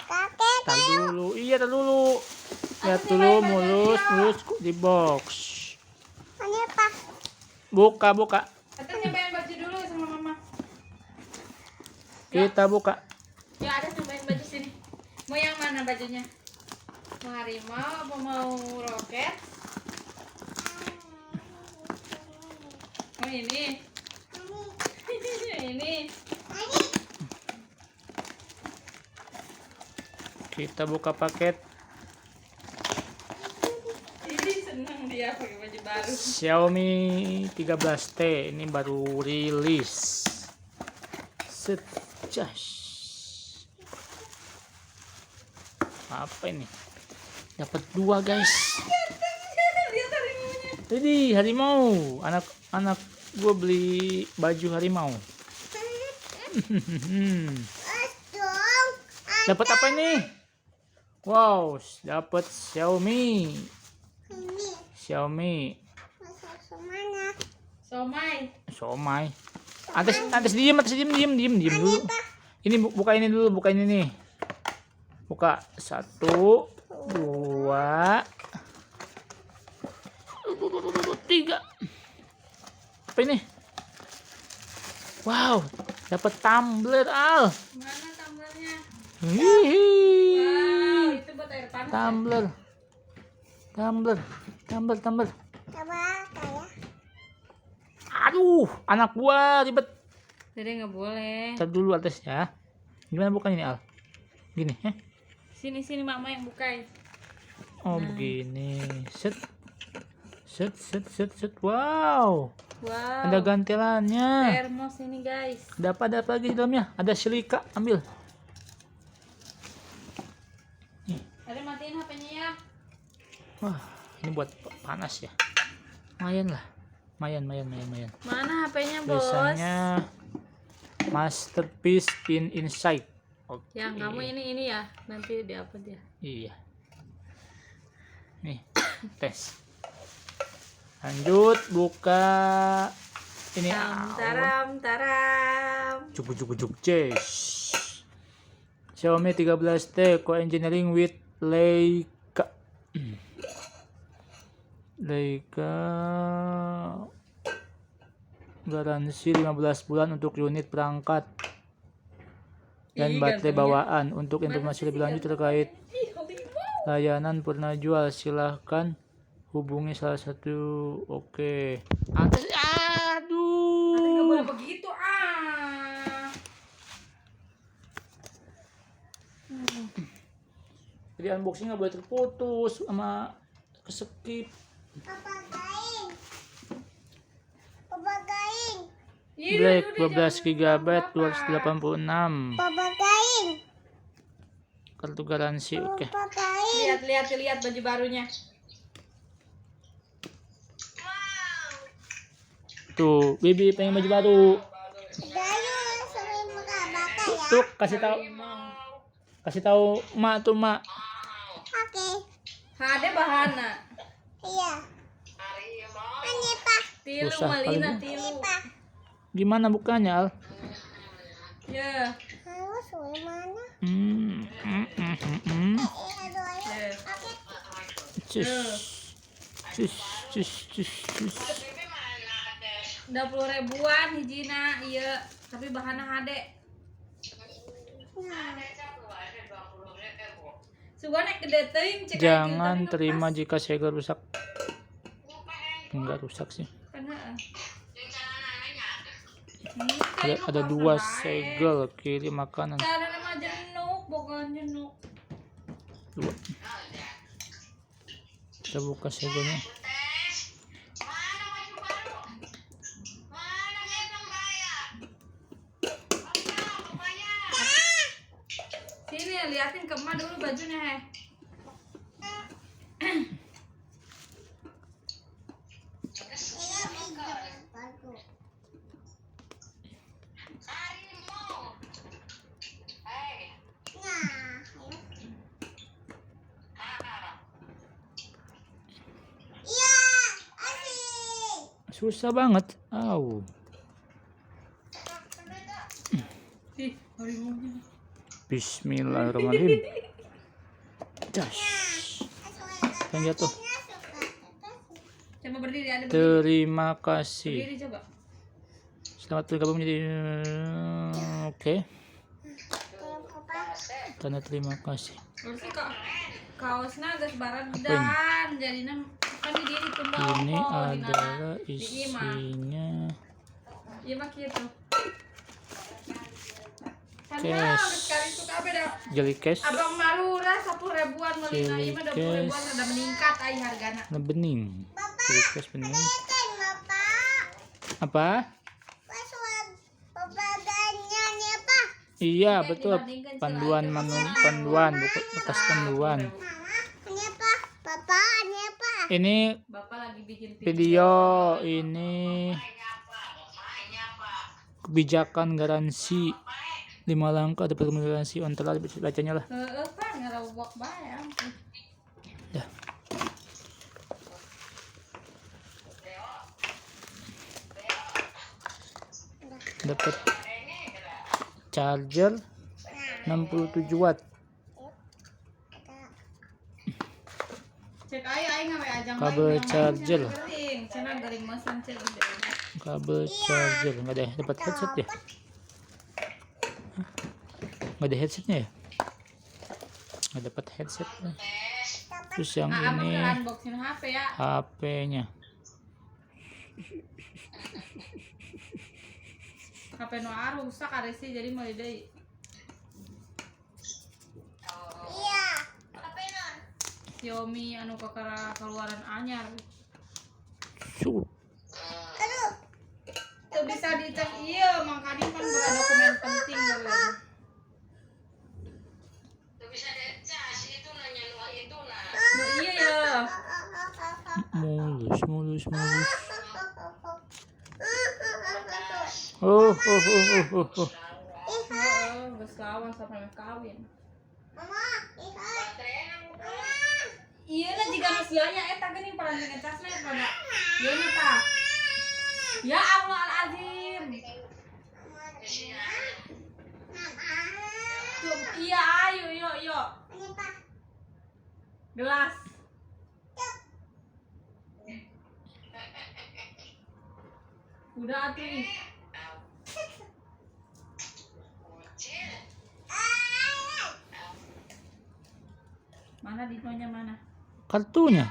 Kakek. Tar dulu. Iya, tar dulu. Lihat dulu mulus di box. Ini apa? Buka. Atas nyobain baju dulu sama mama. Kita buka. Ya, ada nyobain baju sini. Mau yang mana bajunya? Mau harimau apa mau roket? Oh ini. Ini. Kita buka paket Ini seneng dia pakai baju baru. Xiaomi 13T. Ini baru rilis. Set. Jas. Apa ini? Dapat 2, guys. Lihat harimaunya. Jadi harimau. Anak gue beli baju harimau. Dong. Dapat apa ini? Wow, dapat Xiaomi. Ini. Xiaomi. Masuk mana? Somai. Atas diem dulu. Ini buka ini dulu, buka ini nih. Buka 1, 2, 3. Apa ini? Wow, dapat tumbler Al. Mana tumblernya? Hihi. Wow, itu buat air panas. Tumbler. Coba kayak. Aduh, anak gua ribet. Jadi nggak boleh. Tar dulu atas ya. Gimana bukan ini Al? Gini, Sini mama yang bukain. Oh, begini. Set. Wow. Wow. Ada gantilannya. Termos ini guys. Ada apa lagi di dalamnya? Ada silika, ambil. Ada matiin HP-nya ya. Wah, ini buat panas ya. Lumayan lah. Lumayan. Mana HP-nya bos? Biasanya masterpiece inside. Oke. Yang kamu ini ya. Nanti diupload ya. Iya. Nih, tes. Lanjut buka ini. Taram. Juk ces. Xiaomi 13T co-engineering with Leica. Garansi 15 bulan untuk unit perangkat dan baterai bawaan. Untuk informasi lebih lanjut terkait layanan purna jual silahkan hubungi salah satu. Oke. Atas, Nggak aduh. boleh begitu Jadi unboxing nggak boleh terputus sama keskip. Papagain. Black 12 GB 286. Papagain. Kartu garansi. Oke. Papagain. Lihat baju barunya. Tuh, Bibi pengen baju baru. Dayu sering buka bata ya. Tuh, kasih tahu mak tuh mak. Oke. Ada bahana. Iya. Ini pak. Tilu Susah malina kali Ini tilu. pak. Gimana bukanya, Al? Ya. Harus dari mana? Aduh ayo. Ya. Oke. Cus. 20 ribuan hijina, iya. Tapi bahana hade. Suga naik gede teuing cek Jangan terima jika segel rusak. Enggak rusak sih. Ada 2 segel kiri makanan. Ada nama jenuk, bukan jenuk. 2. Kita buka segelnya. Sini liatin ke emak dulu bajunya heh. Susah banget. Au. Ih, harimaunya. Bismillahirrahmanirrahim. Das. Yang jatuh. Coba berdiri, ada berdiri. Terima kasih. Berdiri coba. Selamat bergabung menjadi oke. Tanda terima kasih. Harusnya kok kaosnya agak baradan jadinya kan di diri tumbang. Ini adalah isinya Iya mah gitu. Cash. Sekali suka beda. jelly cash Abang Marura 10.000-an melina ieu mah 20.000-an Cash. udah meningkat ai hargana. bening. Jelly cash bening. Kan Bapak. Apa? Password pembaganya nih apa? Iya Oke, betul. dibandingkan Panduan buku bekas panduan. Mama, ini apa? Papa, ini apa? Ini Bapak lagi bikin video ini kebijakan garansi 5 langkah dapat garansi ontral bacanya lah. Heeh, Pak, ngerawak bae. Dah. Dapat charger 67 watt. Cek aing ngawe ajang Kabel charger. Gering, cenah gering mesin cek gede. Kabel charger nggak ada, dapat headset ya? Nggak ada headsetnya ya? Nggak dapat headset. Terus yang Abang ini unboxing HP ya. HP-nya. HP nu rusak ari sih jadi mau deui. Iya. Apa non? Xiaomi anu kakara keluaran anyar. Sup. Aduh. Tuh bisa dicek iya makanya kan bukan dokumen penting gitu. Nah, iya ya. Mulus. Oh. Heeh, geus lawan sampai kawin. Mama, lihat. Mama. Iya lah jika manusianya eta geuning paran ngecas na pada. Ieu na tah. Ya Allah al-azim. Tuh, iya ayo yuk. Ini Pak. Gelas. Udah atuh nih. Mana dinonya mana? Kartunya.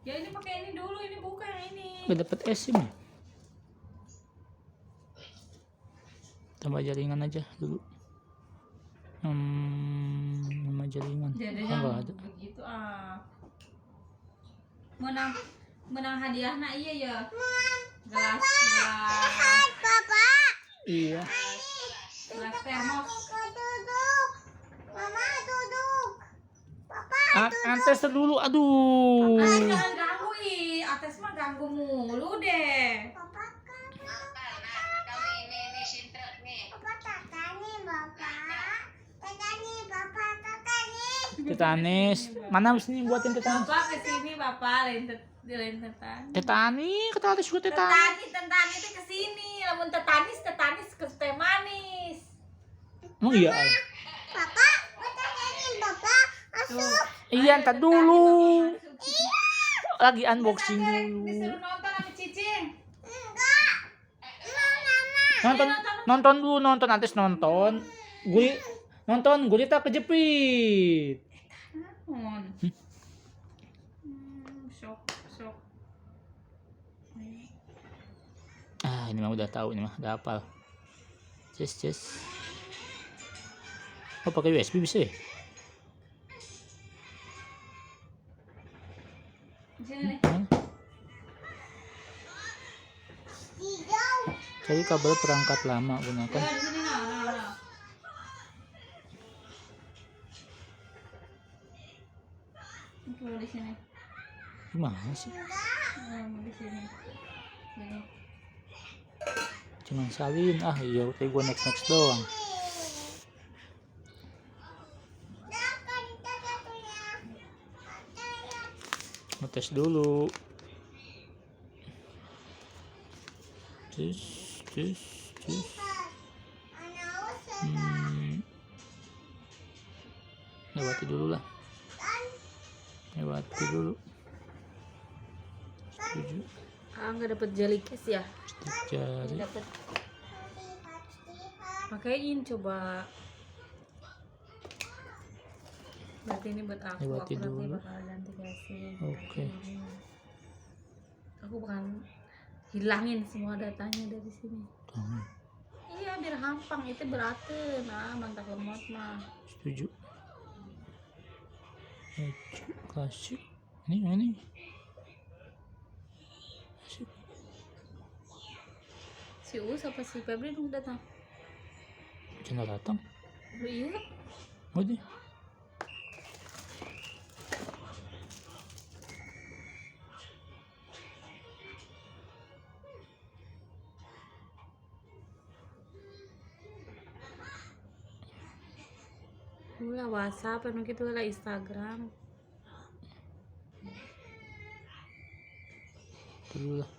Ya ini pakai ini dulu, ini buka yang ini. Nggak dapat SIM ya? Tambah jaringan aja dulu. Nama jaringan. Jadinya Oh, nggak ada. begitu menang hadiahnya iya ya. Gelas. Lihat, Papa. Iya. Gelas termos. Duduk. Mama duduk. Papa. Antes dulu, aduh. Jangan ganggu Ates mah ganggu mulu deh. Papa kan. Papa tatani, Bapak. Tatani, Bapak tatani. Tetanis. Mana sini buatin tetanis? Bapak kesini bapak lain tetani. Tetanis juga tetanis. Tetani itu kesini. Lamun tetanis ke teh manis. Emang iya, Al? Papa, tatani, Bapak. Masuk. Iya, ntar dulu. Lagi unboxing dulu. Disuruh nonton sama Cicing. Enggak. Mama. Nonton Antes nonton. Gurita kejepit. Naon? Sok. Ini mah udah tahu, ini mah udah hafal. Just. Oh, pakai USB bisa ya? Di sini nih. Hijau. Cari kabel perangkat lama gunakan. Ya, di sini nah. Itu di sini. Gimana sih? Di sini. Sini. Cuman salin. Iya, kayak gua next doang. Ngetes dulu. Cus. Cus. Anak usah. Lewati dulu lah. Lewati dulu. Setuju. Nggak dapet jeli case ya? Stik jari. Dapet. Pakaiin coba. Berarti ini buat aku. Lewati Aku nanti dulu. bakal ganti casing. Oke. Aku bakal hilangin semua datanya dari sini. Iya biar gampang, itu berarti mantap lemot mah. Setuju. Klasik. Ini. Asik. Si Us apa si Febri dong datang? Jangan datang. Oh, iya. Udah. Ulah WhatsApp, anu gitu lah Instagram. Dulu lah.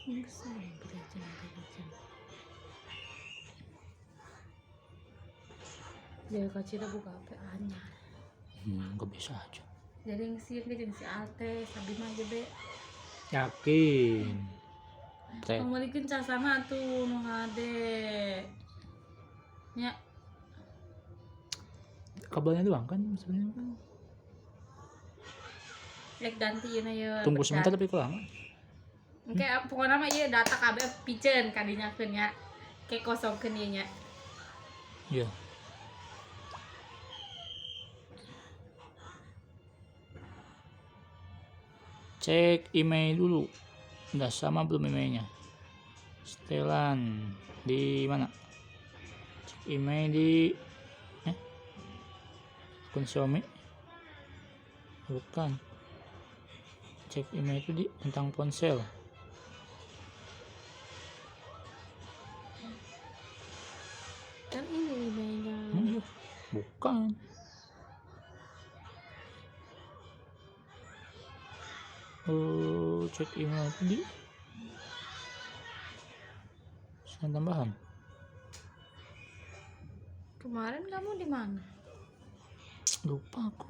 Bisa belajar. Jadi Kak Cita buka HP anyar. Gak bisa aja. Jadi ngisi ke jeung si Alte, sabi mah ge be. Yakin. Teh. Ngomongin casana tuh nu ngade. Nya Kabelnya doang kan sebenarnya. lek ganti ieu na ye. Tunggu sebentar tapi kok lama. Engke pokona mah ieu data kabeh piceun kadinyakeun nya. Ke kosongkeun ieu nya. Iya. Cek email dulu. Udah sama belum emailnya? Setelan di mana? Cek email di akun Xiaomi. Bukan. Cek email itu di tentang ponsel. Kan ini emailnya. Iya. Bukan. Cek email itu di pesan tambahan. Kemarin kamu di mana? Lupa aku.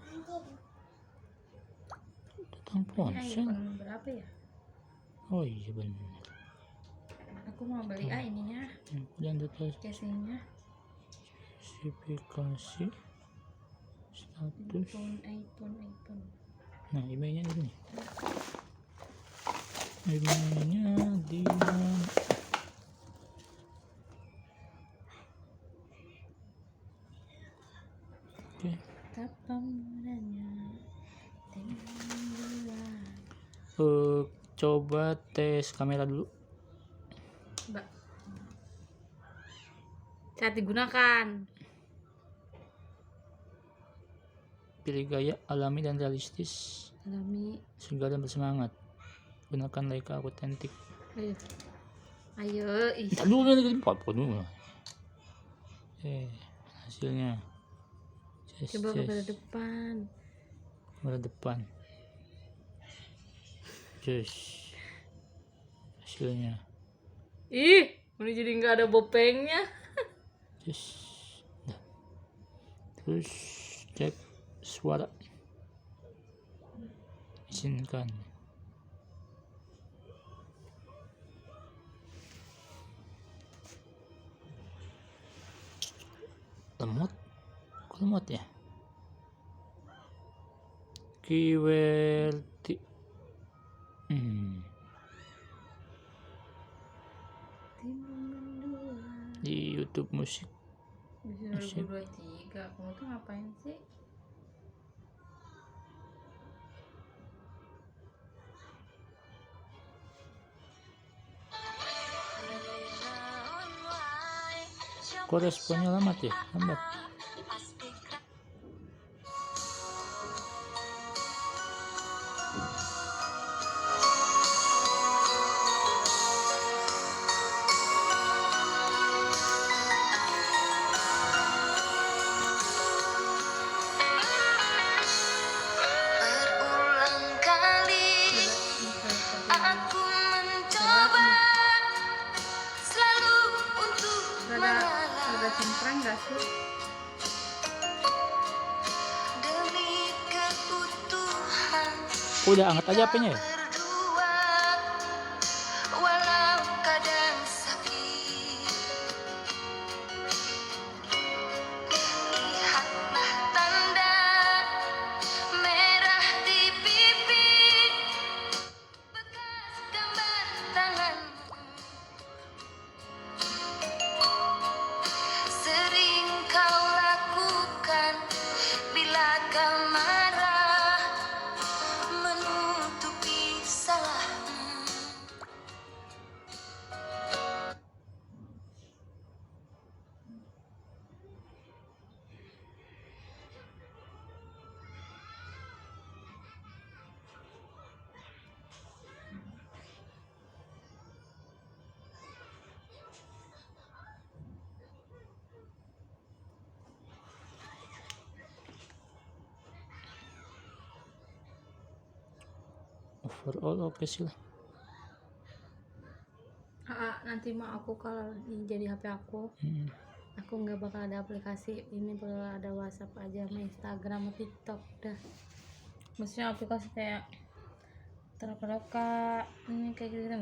Tentang Ini ponsel. iPhone berapa ya? Oh iya benar. Aku mau beli ininya, Dan data casingnya. spesifikasi status. iPhone. Nah emailnya di sini. Emailnya di mana? Oke. Kapan mudanya? Coba tes kamera dulu. Mbak. Saat digunakan. Pilih gaya alami dan realistis. Alami. Segar dan bersemangat. Gunakan Leica autentik. Ayo. Ih. Entar dulu nih, potong dulu. Hasilnya. Coba ke depan. Kamera depan. Hasilnya. Ih, ini jadi nggak ada bopengnya. Nah. Terus cek suara. Izinkan. Lemot. Kok lemot ya? QWERTY. Di YouTube musik. Bisa 2023. Kamu tuh ngapain sih? Kok responnya lambat ya? Lambat. Berulang kali aku mencoba, selalu Rada cempreng gak sih? demi keutuhan Udah angkat aja HP-nya ya. berdua, walau kadang sakit. Lihatlah tanda merah di pipi, bekas gambar tanganmu. Sering kau lakukan bila kau marah, menutupi salahmu. Overall oke sih lah. Nanti mah aku kalau ini jadi HP aku nggak bakal ada aplikasi ini, bakal ada WhatsApp aja sama Instagram sama TikTok dah. Maksudnya aplikasi kayak Traveloka ini kayak gitu kan